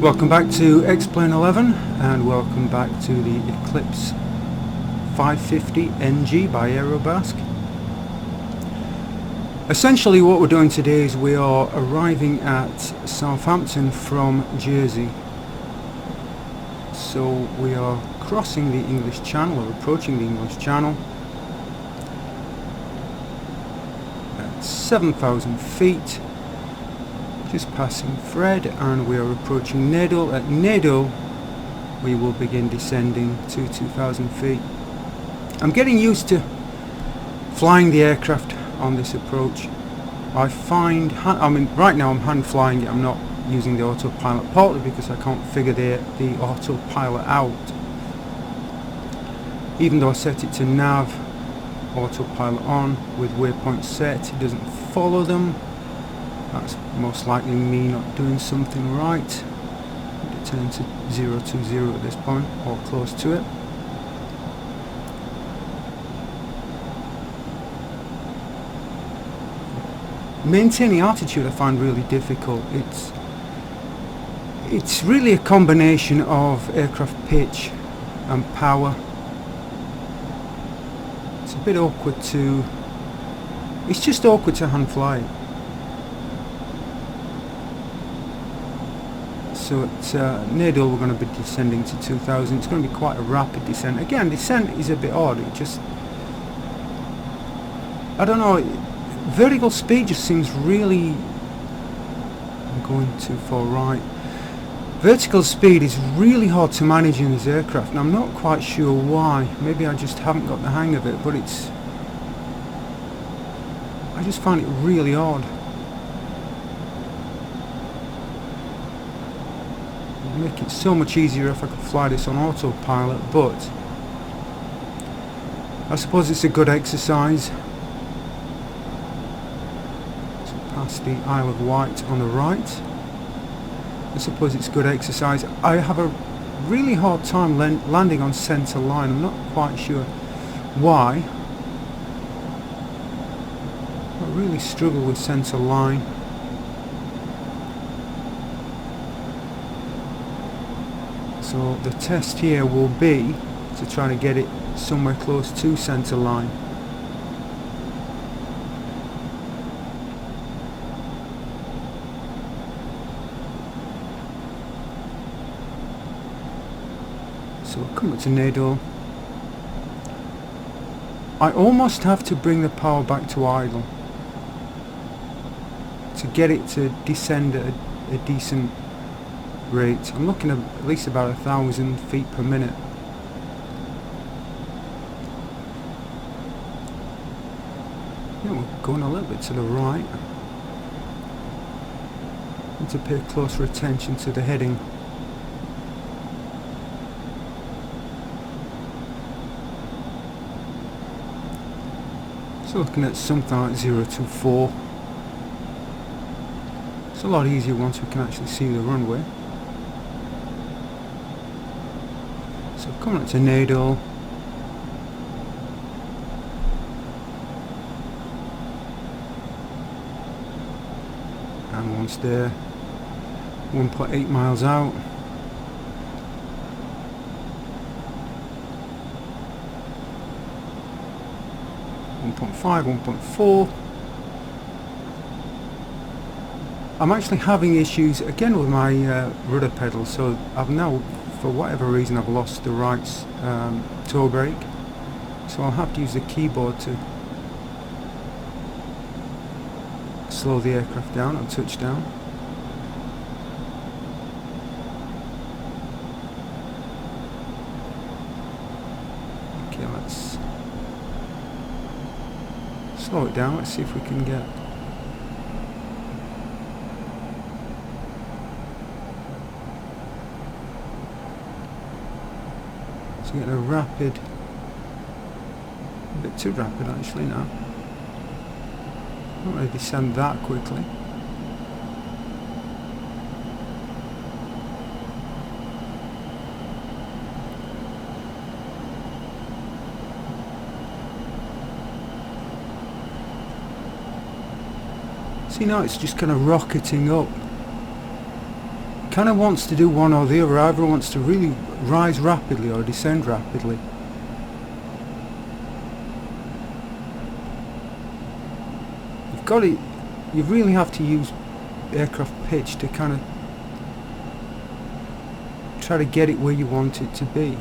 Welcome back to X-Plane 11 and welcome back to the Eclipse 550 NG by Aerobask. Essentially what we're doing today is we are arriving at Southampton from Jersey. So we are crossing the English Channel, or approaching the English Channel at 7,000 feet. Just passing Fred, and we are approaching Nadle. At Nadle we will begin descending to 2,000 feet. I'm getting used to flying the aircraft on this approach. I find, right now I'm hand flying it, I'm not using the autopilot, partly because I can't figure the autopilot out. Even though I set it to nav, autopilot on, with waypoint set, it doesn't follow them. That's most likely me not doing something right. Return to 020 at this point, or close to it. Maintaining altitude I find really difficult. It's really a combination of aircraft pitch and power. It's a bit awkward it's just awkward to hand fly it. So at Nadle we're going to be descending to 2,000. It's going to be quite a rapid descent. Again, descent is a bit odd. It just, I don't know, vertical speed just seems really, I'm going too far right. Vertical speed is really hard to manage in this aircraft, and I'm not quite sure why. Maybe I just haven't got the hang of it, but I just find it really odd. Make it so much easier if I could fly this on autopilot, but I suppose it's a good exercise. So past the Isle of Wight on the right. I suppose it's good exercise. I have a really hard time landing on centre line. I'm not quite sure why. I really struggle with centre line. So the test here will be to try to get it somewhere close to centre line. So we're coming to Nadle. I almost have to bring the power back to idle to get it to descend at a decent rate. I'm looking at least about 1,000 feet per minute. Yeah, we're going a little bit to the right. Need to pay closer attention to the heading. So looking at something like 024. It's a lot easier once we can actually see the runway. So coming up to Nadle. And once there, 1.8 miles out. .5, 1.4. I'm actually having issues again with my rudder pedal, so I've now, for whatever reason, I've lost the right toe brake, so I'll have to use the keyboard to slow the aircraft down on touchdown. Okay, let's slow it down. Let's see if we can get get a rapid, a bit too rapid actually now. Don't really descend that quickly. See, now it's just kind of rocketing up. kind of wants to do one or the other. Either wants to really rise rapidly or descend rapidly. You really have to use aircraft pitch to kind of try to get it where you want it to be.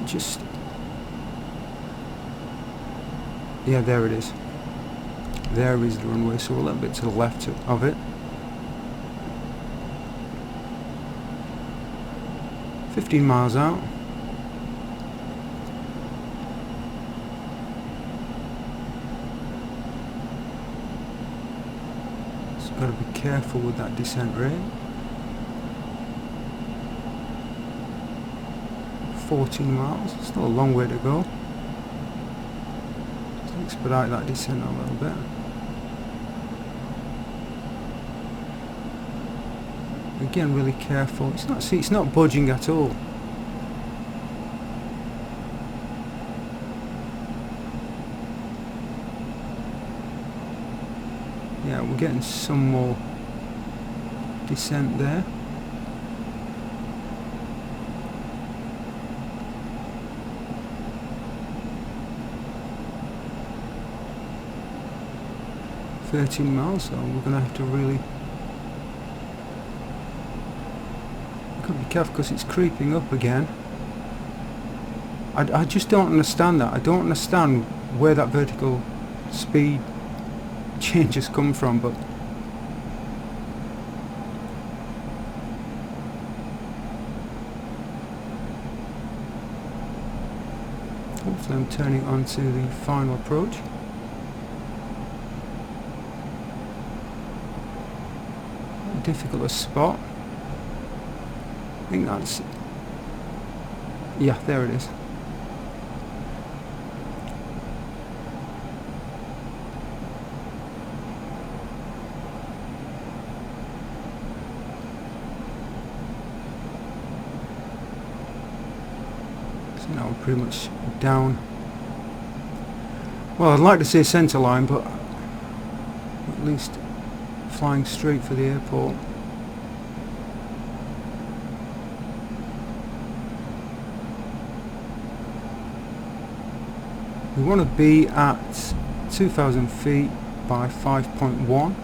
Just, yeah, there it is. There is the runway, so a little bit to the left of it. 15 miles out. Got to be careful with that descent rate. 14 miles, still a long way to go. Let's expedite that descent a little bit. Again, really careful. It's not budging at all. Yeah, we're getting some more descent there. $13 miles, so we're gonna have to really be careful because it's creeping up again. I just don't understand that. I don't understand where that vertical speed changes come from, but hopefully I'm turning onto the final approach. Difficult to spot. I think that's, yeah, there it is. So now we're pretty much down. Well, I'd like to say centre line, but at least flying straight for the airport. We want to be at 2,000 feet by 5.1,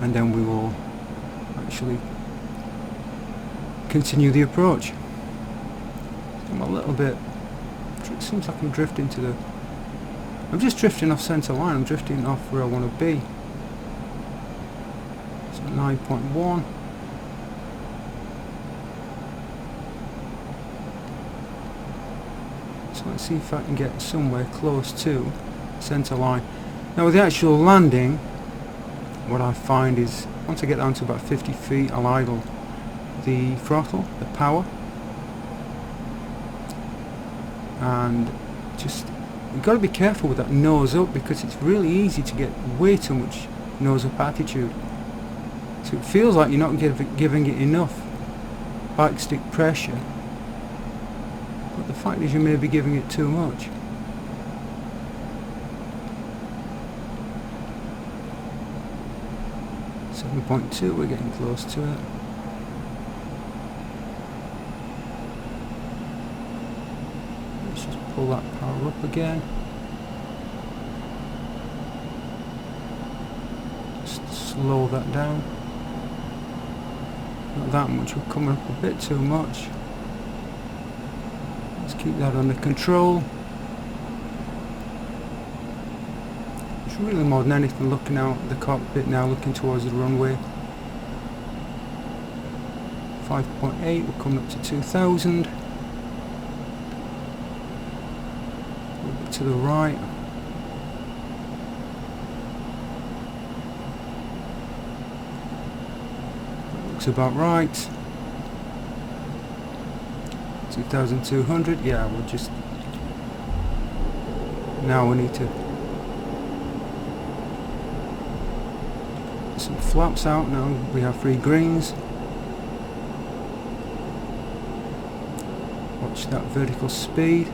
and then we will actually continue the approach. I'm a little bit, it seems like I'm drifting to the, I'm just drifting off centre line. I'm drifting off where I want to be. So 9.1. So let's see if I can get somewhere close to centre line. Now with the actual landing, what I find is once I get down to about 50 feet, I'll idle the throttle, the power, and just, you've got to be careful with that nose up because it's really easy to get way too much nose up attitude. So it feels like you're not giving it enough bike stick pressure, but the fact is you may be giving it too much. .2, we're getting close to it. Let's just pull that power up again. Just slow that down. Not that much, we're coming up a bit too much. Let's keep that under control. It's really more than anything looking out the cockpit now, looking towards the runway. 5.8, we're coming up to 2,000. A little bit to the right. That looks about right. 2,200, yeah, we'll just, now we need to some flaps out. Now we have 3 greens. Watch that vertical speed.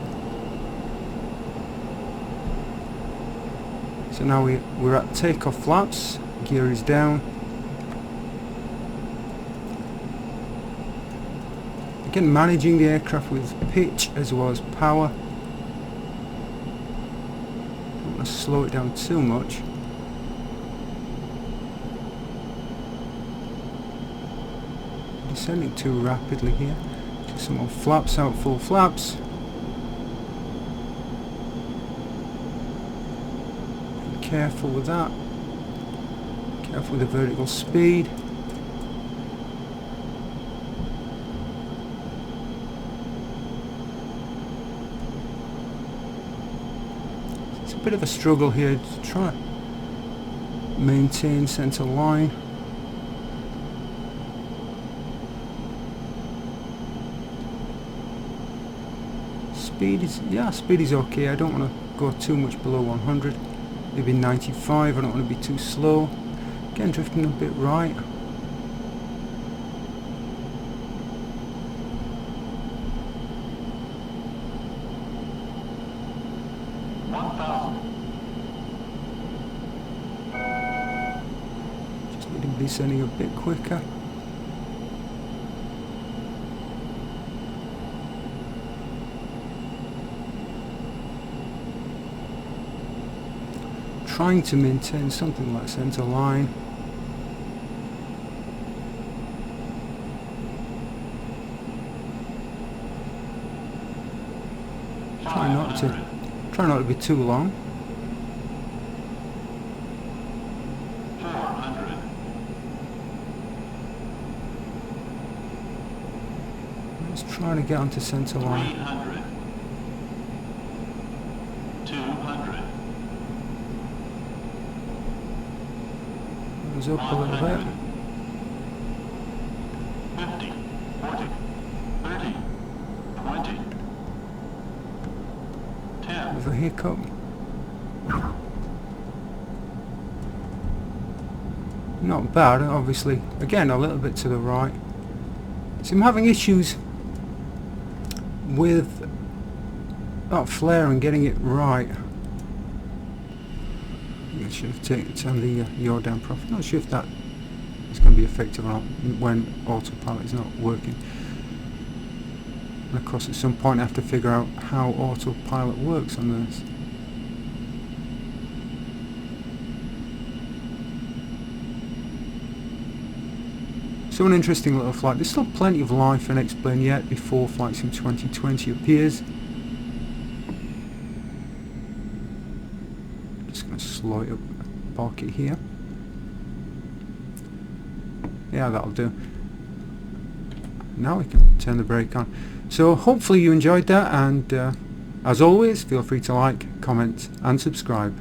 So now we're at takeoff flaps, gear is down. Again, managing the aircraft with pitch as well as power. Don't want to slow it down too much. Descending too rapidly here. Just some more flaps out, full flaps. Be careful with that. Careful with the vertical speed. It's a bit of a struggle here to try and maintain centre line. Speed is okay. I don't want to go too much below 100. Maybe 95. I don't want to be too slow. Again, drifting a bit right. Just need to be descending a bit quicker. Trying to maintain something like centre line. Try not to be too long. 400. Let's try to get onto centre line. 300. 200. Goes up a little bit. 50, 40, 30, 20, 10. With a hiccup. Not bad, obviously. Again, a little bit to the right. So I'm having issues with that flare and getting it right. I should have turned the yaw down properly. Not sure if that is going to be effective or not when autopilot is not working. And of course at some point I have to figure out how autopilot works on this. So an interesting little flight. There's still plenty of life unexplained yet before Flight Sim 2020 appears. Just going to slow it up, park it here. Yeah, that'll do. Now we can turn the brake on. So hopefully you enjoyed that, and as always, feel free to like, comment and subscribe.